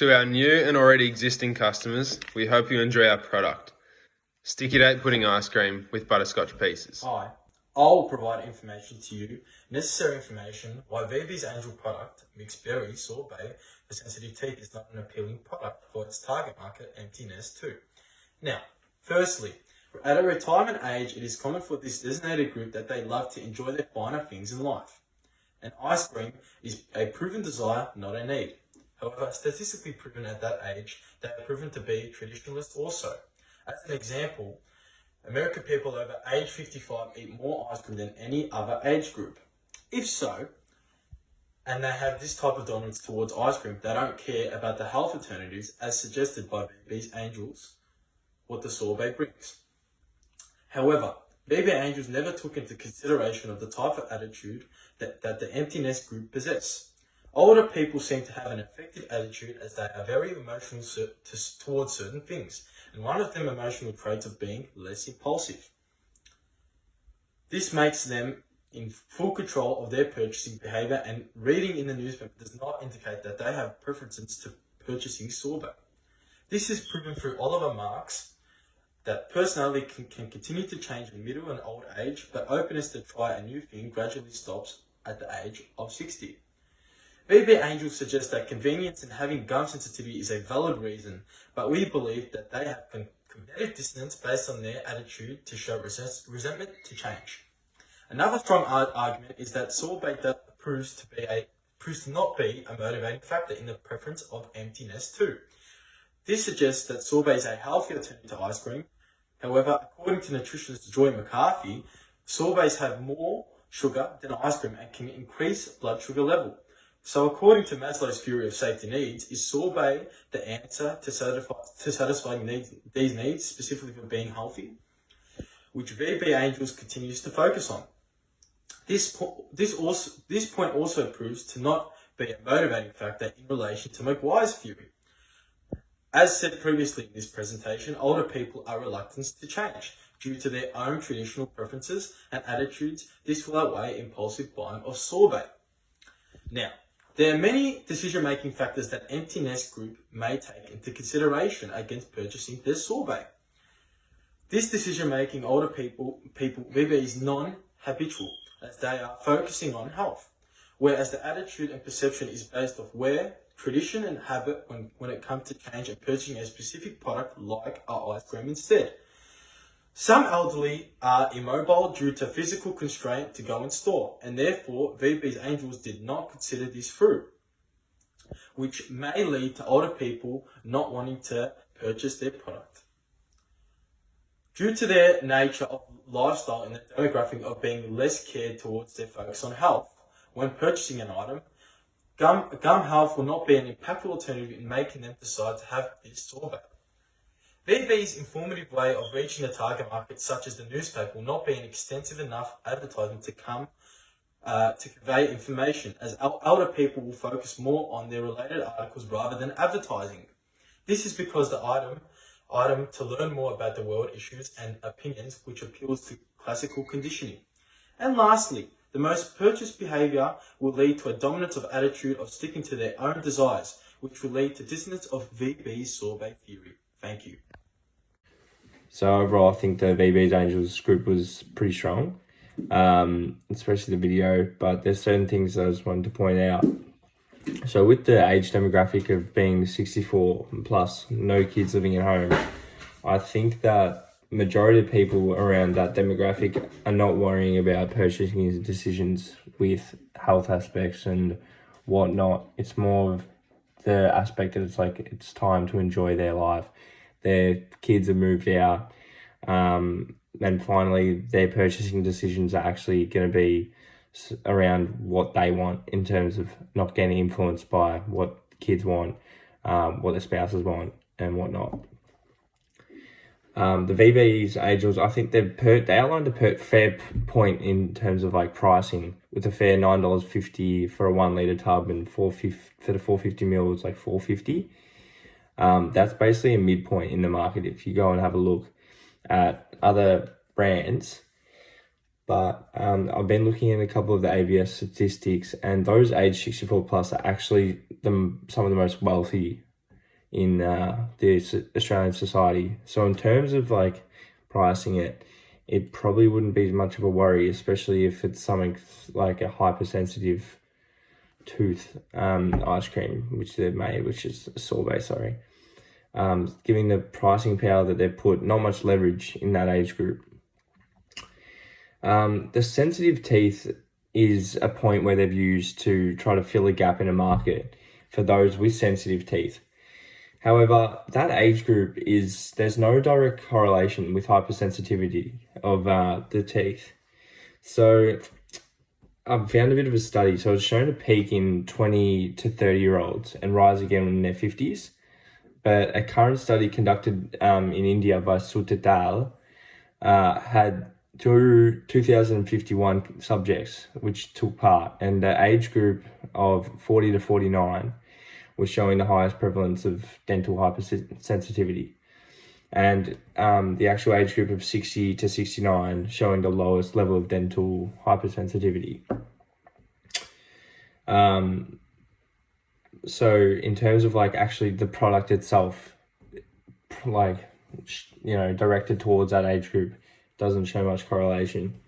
To our new and already existing customers, we hope you enjoy our product. Sticky date pudding ice cream with butterscotch pieces. Hi, I'll provide information to you, necessary information why VB's Angel product, mixed berry sorbet for sensitive teeth, is not an appealing product for its target market, empty nest too. Now, firstly, at a retirement age, it is common for this designated group that they love to enjoy their finer things in life. And ice cream is a proven desire, not a need. However, statistically proven at that age, they are proven to be traditionalist also. As an example, American people over age 55 eat more ice cream than any other age group. If so, and they have this type of dominance towards ice cream, they don't care about the health alternatives as suggested by VB's Angels, what the sorbet brings. However, VB Angels never took into consideration of the type of attitude that the empty nest group possess. Older people seem to have an effective attitude as they are very emotional towards certain things, and one of them emotional traits of being less impulsive. This makes them in full control of their purchasing behavior, and reading in the newspaper does not indicate that they have preferences to purchasing sorbet. This is proven through Oliver Marks that personality can continue to change in middle and old age, but openness to try a new thing gradually stops at the age of 60. VB Angels suggest that convenience and having gum sensitivity is a valid reason, but we believe that they have cognitive dissonance based on their attitude to show resentment to change. Another strong argument is that sorbet proves to not be a motivating factor in the preference of empty nest too. This suggests that sorbet is a healthy alternative to ice cream. However, according to nutritionist Joy McCarthy, sorbets have more sugar than ice cream and can increase blood sugar level. So according to Maslow's theory of safety needs, is sorbet the answer to satisfying these needs, specifically for being healthy, which VB Angels continues to focus on. This point also proves to not be a motivating factor in relation to McGuire's theory. As said previously in this presentation, older people are reluctant to change due to their own traditional preferences and attitudes. This will outweigh impulsive buying of sorbet. Now, there are many decision-making factors that empty nest group may take into consideration against purchasing their sorbet. This decision-making older people VB is non-habitual, as they are focusing on health, whereas the attitude and perception is based off where tradition and habit when it comes to change and purchasing a specific product like ice cream instead. Some elderly are immobile due to physical constraint to go in store, and therefore VB's Angels did not consider this through, which may lead to older people not wanting to purchase their product. Due to their nature of lifestyle and the demographic of being less cared towards their focus on health, when purchasing an item, gum health will not be an impactful alternative in making them decide to have this sorbet. VB's informative way of reaching the target market, such as the newspaper, will not be an extensive enough advertisement to convey information, as elder people will focus more on their related articles rather than advertising. This is because the item to learn more about the world issues and opinions, which appeals to classical conditioning. And lastly, the most purchased behavior will lead to a dominance of attitude of sticking to their own desires, which will lead to dissonance of VB's sorbet theory. Thank you. So overall, I think the VB's Angels group was pretty strong, especially the video, but there's certain things I just wanted to point out. So with the age demographic of being 64 plus, no kids living at home, I think that majority of people around that demographic are not worrying about purchasing decisions with health aspects and whatnot. It's more of the aspect that it's time to enjoy their life. Their kids have moved out, and finally their purchasing decisions are actually going to be around what they want in terms of not getting influenced by what kids want, what their spouses want and whatnot. The VB's Angels, I think they outlined a fair point in terms of pricing, with a fair $9.50 for a 1 litre tub and for the 450 ml it's $4.50. That's basically a midpoint in the market if you go and have a look at other brands. But I've been looking at a couple of the ABS statistics, and those age 64 plus are actually some of the most wealthy in the Australian society. So in terms of like pricing it, it probably wouldn't be much of a worry, especially if it's something like a hypersensitive tooth ice cream, which they've made, which is a sorbet, sorry. Giving the pricing power that they've put, not much leverage in that age group. The sensitive teeth is a point where they've used to try to fill a gap in a market for those with sensitive teeth. However, that age group there's no direct correlation with hypersensitivity of the teeth. So I've found a bit of a study. So it's shown to peak in 20 to 30-year-olds and rise again in their 50s. But a current study conducted in India by Sut et al. Had 2,051 subjects which took part, and the age group of 40 to 49 was showing the highest prevalence of dental hypersensitivity, and the actual age group of 60 to 69 showing the lowest level of dental hypersensitivity. So in terms of like actually the product itself, like, you know, directed towards that age group, doesn't show much correlation.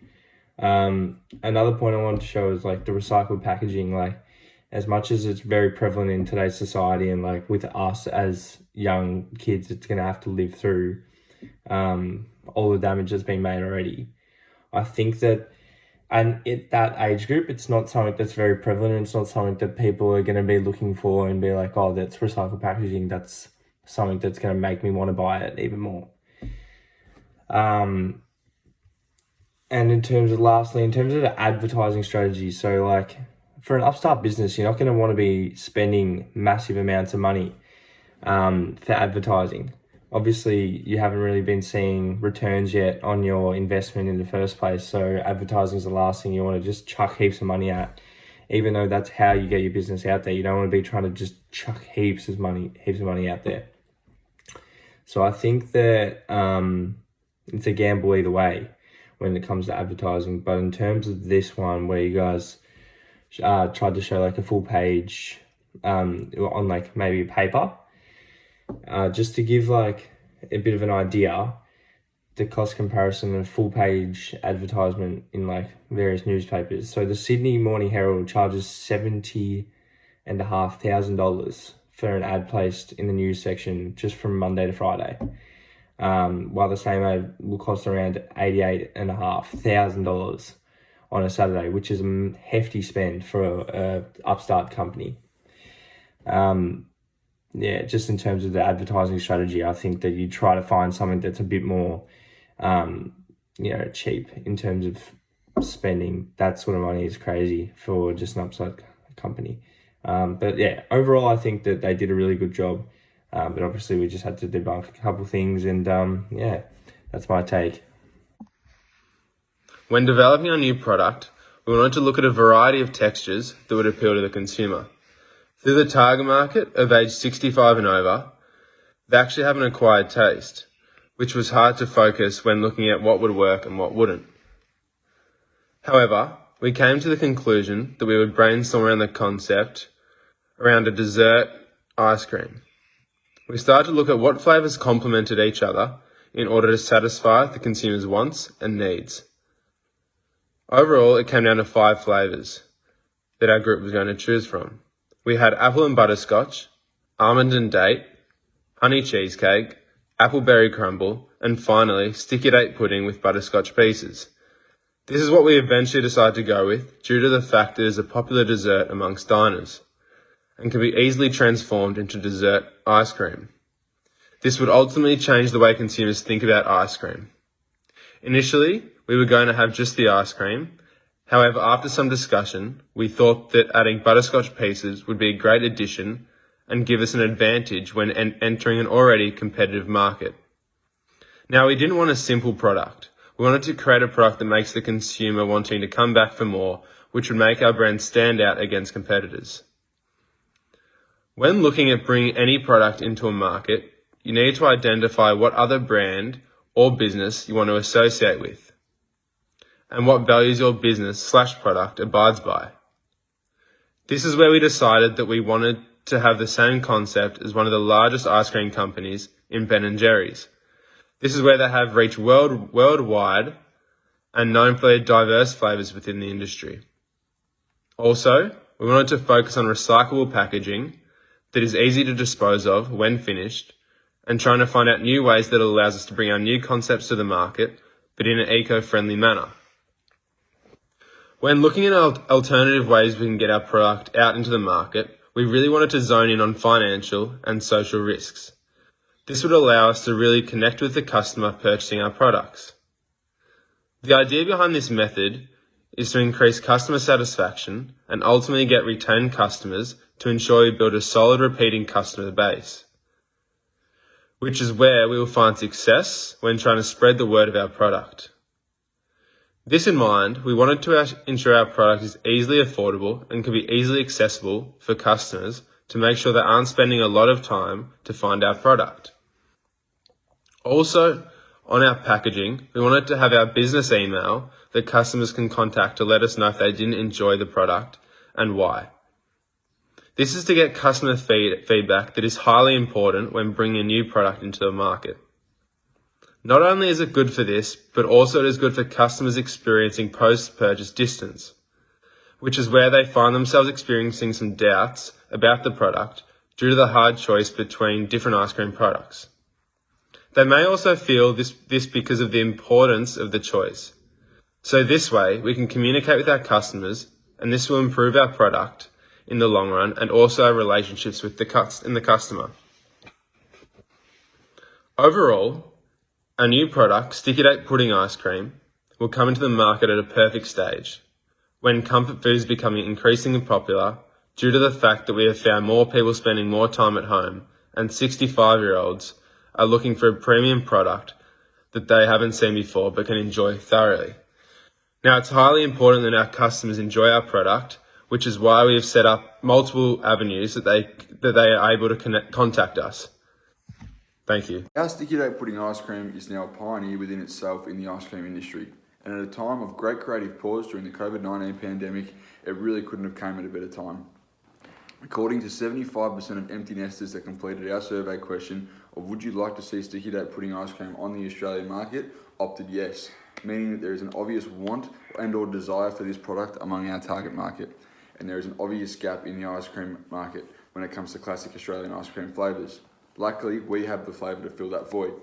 Another point I wanted to show is like the recycled packaging. Like, as much as it's very prevalent in today's society, and like with us as young kids, it's going to have to live through all the damage that's been made already. I think that, and at that age group, it's not something that's very prevalent. It's not something that people are going to be looking for and be like, oh, that's recycled packaging. That's something that's going to make me want to buy it even more. And in terms of the advertising strategy, so like for an upstart business, you're not going to want to be spending massive amounts of money for advertising. Obviously, you haven't really been seeing returns yet on your investment in the first place. So advertising is the last thing you want to just chuck heaps of money at, even though that's how you get your business out there. You don't want to be trying to just chuck heaps of money out there. So I think that it's a gamble either way when it comes to advertising. But in terms of this one, where you guys tried to show like a full page on like maybe paper, just to give like a bit of an idea, the cost comparison of a full page advertisement in like various newspapers. So the Sydney Morning Herald charges $70,500 for an ad placed in the news section just from Monday to Friday, while the same ad will cost around $88,500 on a Saturday, which is a hefty spend for a upstart company. Yeah, just in terms of the advertising strategy, I think that you try to find something that's a bit more, cheap in terms of spending. That sort of money is crazy for just an upstart company. But yeah, overall, I think that they did a really good job. But obviously, we just had to debunk a couple things, and that's my take. When developing our new product, we wanted to look at a variety of textures that would appeal to the consumer. Through the target market of age 65 and over, they actually have an acquired taste, which was hard to focus when looking at what would work and what wouldn't. However, we came to the conclusion that we would brainstorm around the concept around a dessert ice cream. We started to look at what flavours complemented each other in order to satisfy the consumer's wants and needs. Overall, it came down to 5 flavours that our group was going to choose from. We had apple and butterscotch, almond and date, honey cheesecake, appleberry crumble, and finally, sticky date pudding with butterscotch pieces. This is what we eventually decided to go with due to the fact that it is a popular dessert amongst diners and can be easily transformed into dessert ice cream. This would ultimately change the way consumers think about ice cream. Initially, we were going to have just the ice cream. However, after some discussion, we thought that adding butterscotch pieces would be a great addition and give us an advantage when entering an already competitive market. Now, we didn't want a simple product. We wanted to create a product that makes the consumer wanting to come back for more, which would make our brand stand out against competitors. When looking at bringing any product into a market, you need to identify what other brand or business you want to associate with, and what values your business/product abides by. This is where we decided that we wanted to have the same concept as one of the largest ice cream companies in Ben & Jerry's. This is where they have reached worldwide and known for their diverse flavours within the industry. Also, we wanted to focus on recyclable packaging that is easy to dispose of when finished, and trying to find out new ways that allows us to bring our new concepts to the market, but in an eco-friendly manner. When looking at alternative ways we can get our product out into the market, we really wanted to zone in on financial and social risks. This would allow us to really connect with the customer purchasing our products. The idea behind this method is to increase customer satisfaction and ultimately get retained customers to ensure we build a solid repeating customer base, which is where we will find success when trying to spread the word of our product. This in mind, we wanted to ensure our product is easily affordable and can be easily accessible for customers to make sure they aren't spending a lot of time to find our product. Also, on our packaging, we wanted to have our business email that customers can contact to let us know if they didn't enjoy the product and why. This is to get customer feedback that is highly important when bringing a new product into the market. Not only is it good for this, but also it is good for customers experiencing post-purchase distance, which is where they find themselves experiencing some doubts about the product due to the hard choice between different ice cream products. They may also feel this because of the importance of the choice. So this way, we can communicate with our customers, and this will improve our product in the long run and also our relationships with the customer. Overall, our new product, Sticky Date Pudding Ice Cream, will come into the market at a perfect stage, when comfort food is becoming increasingly popular due to the fact that we have found more people spending more time at home, and 65-year-olds are looking for a premium product that they haven't seen before but can enjoy thoroughly. Now, it's highly important that our customers enjoy our product, which is why we have set up multiple avenues that they are able to contact us. Thank you. Our Sticky Date Pudding Ice Cream is now a pioneer within itself in the ice cream industry. And at a time of great creative pause during the COVID-19 pandemic, it really couldn't have come at a better time. According to 75% of empty nesters that completed our survey question of would you like to see Sticky Date Pudding Ice Cream on the Australian market, opted yes, meaning that there is an obvious want and or desire for this product among our target market. And there is an obvious gap in the ice cream market when it comes to classic Australian ice cream flavours. Luckily, we have the flavour to fill that void.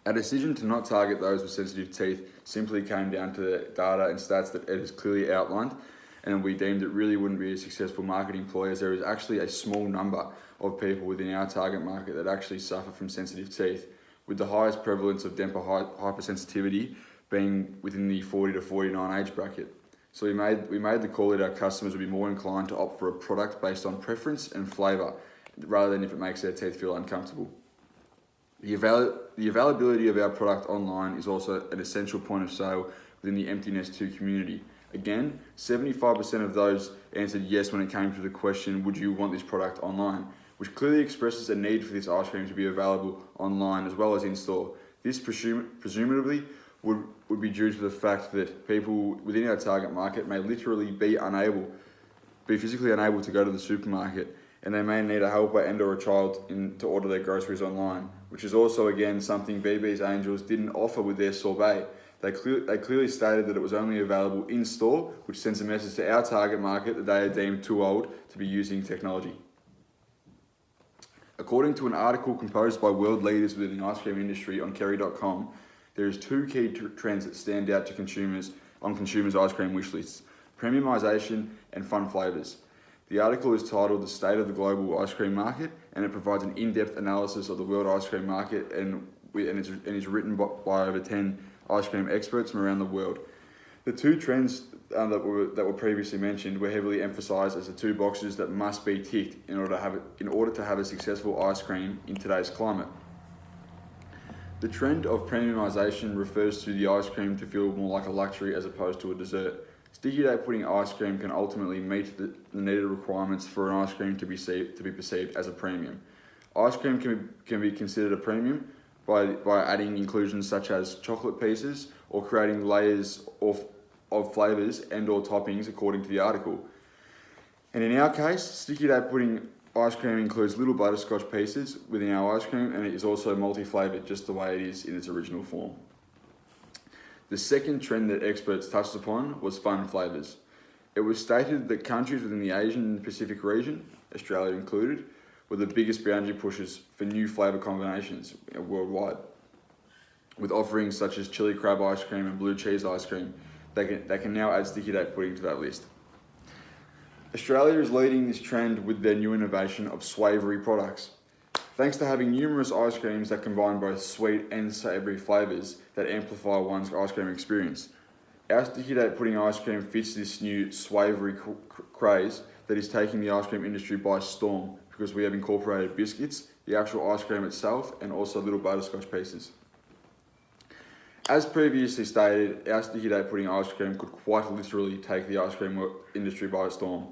Our decision to not target those with sensitive teeth simply came down to the data and stats that Ed has clearly outlined, and we deemed it really wouldn't be a successful marketing ploy as there is actually a small number of people within our target market that actually suffer from sensitive teeth, with the highest prevalence of dental hypersensitivity being within the 40 to 49 age bracket. So we made the call that our customers would be more inclined to opt for a product based on preference and flavour, rather than if it makes their teeth feel uncomfortable. The availability of our product online is also an essential point of sale within the Empty Nest 2 community. Again, 75% of those answered yes when it came to the question, would you want this product online? Which clearly expresses a need for this ice cream to be available online as well as in store. This presumably would be due to the fact that people within our target market may literally be physically unable to go to the supermarket, and they may need a helper and or a child to order their groceries online, which is also again something VB's Angels didn't offer with their sorbet. They clearly stated that it was only available in store, which sends a message to our target market that they are deemed too old to be using technology. According to an article composed by world leaders within the ice cream industry on Kerry.com, there is two key trends that stand out to consumers on consumers' ice cream wish lists: premiumisation and fun flavours. The article is titled The State of the Global Ice Cream Market, and it provides an in-depth analysis of the world ice cream market and is written by over 10 ice cream experts from around the world. The two trends that were previously mentioned were heavily emphasised as the two boxes that must be ticked in order to have a successful ice cream in today's climate. The trend of premiumisation refers to the ice cream to feel more like a luxury as opposed to a dessert. Sticky Date Pudding Ice Cream can ultimately meet the needed requirements for an ice cream to be perceived as a premium. Ice cream can be considered a premium by adding inclusions such as chocolate pieces or creating layers of flavours and or toppings according to the article. And in our case, Sticky Date Pudding ice cream includes little butterscotch pieces within our ice cream, and it is also multi-flavoured just the way it is in its original form. The second trend that experts touched upon was fun flavours. It was stated that countries within the Asian and Pacific region, Australia included, were the biggest boundary pushers for new flavour combinations worldwide, with offerings such as chili crab ice cream and blue cheese ice cream. They can now add Sticky Date Pudding to that list. Australia is leading this trend with their new innovation of swavery products. Thanks to having numerous ice creams that combine both sweet and savoury flavours that amplify one's ice cream experience. Our Sticky Date Pudding ice cream fits this new swavery craze that is taking the ice cream industry by storm, because we have incorporated biscuits, the actual ice cream itself, and also little butterscotch pieces. As previously stated, our Sticky Date Pudding ice cream could quite literally take the ice cream industry by storm.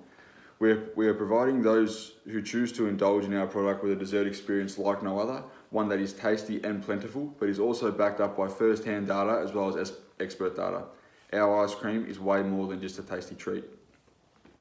We are providing those who choose to indulge in our product with a dessert experience like no other, one that is tasty and plentiful, but is also backed up by first-hand data as well as expert data. Our ice cream is way more than just a tasty treat.